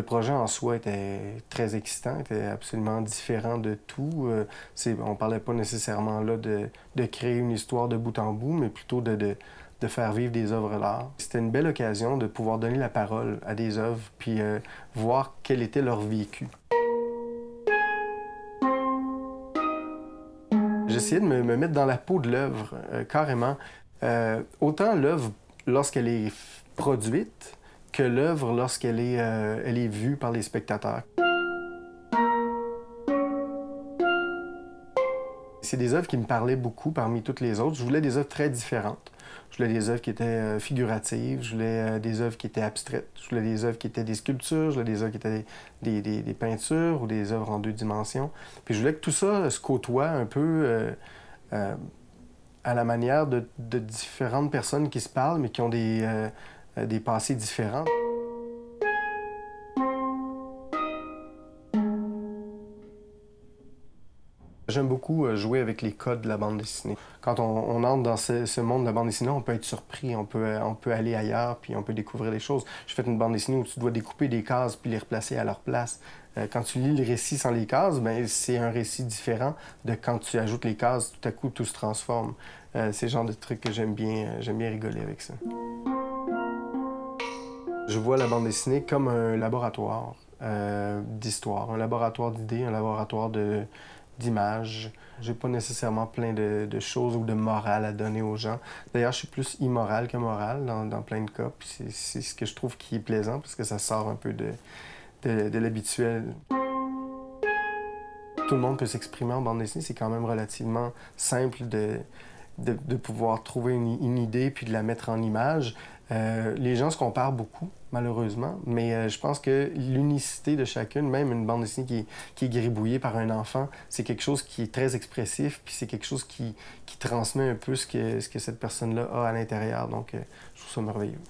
Le projet en soi était très excitant, était absolument différent de tout. On parlait pas nécessairement là de créer une histoire de bout en bout, mais plutôt de faire vivre des œuvres d'art. C'était une belle occasion de pouvoir donner la parole à des œuvres, puis voir quel était leur vécu. J'essayais de me mettre dans la peau de l'œuvre, carrément. Autant l'œuvre, lorsqu'elle est produite, que l'œuvre lorsqu'elle est, elle est vue par les spectateurs. C'est des œuvres qui me parlaient beaucoup parmi toutes les autres. Je voulais des œuvres très différentes. Je voulais des œuvres qui étaient figuratives, je voulais des œuvres qui étaient abstraites, je voulais des œuvres qui étaient des sculptures, je voulais des œuvres qui étaient des peintures ou des œuvres en 2 dimensions. Puis je voulais que tout ça se côtoie un peu à la manière de différentes personnes qui se parlent, mais qui ont des passés différents. J'aime beaucoup jouer avec les codes de la bande dessinée. Quand on entre dans ce monde de la bande dessinée, on peut être surpris, on peut aller ailleurs, puis on peut découvrir des choses. J'ai fait une bande dessinée où tu dois découper des cases puis les replacer à leur place. Quand tu lis le récit sans les cases, ben c'est un récit différent de quand tu ajoutes les cases, tout à coup, tout se transforme. C'est le genre de truc que j'aime bien rigoler avec ça. Je vois la bande dessinée comme un laboratoire d'histoire, un laboratoire d'idées, un laboratoire d'images. J'ai pas nécessairement plein de choses ou de morale à donner aux gens. D'ailleurs, je suis plus immoral que moral dans plein de cas. Puis c'est ce que je trouve qui est plaisant parce que ça sort un peu de l'habituel. Tout le monde peut s'exprimer en bande dessinée. C'est quand même relativement simple de pouvoir trouver une idée puis de la mettre en image. Les gens se comparent beaucoup, malheureusement, mais je pense que l'unicité de chacune, même une bande dessinée qui est gribouillée par un enfant, c'est quelque chose qui est très expressif, puis c'est quelque chose qui transmet un peu ce que cette personne-là a à l'intérieur. Donc, je trouve ça merveilleux.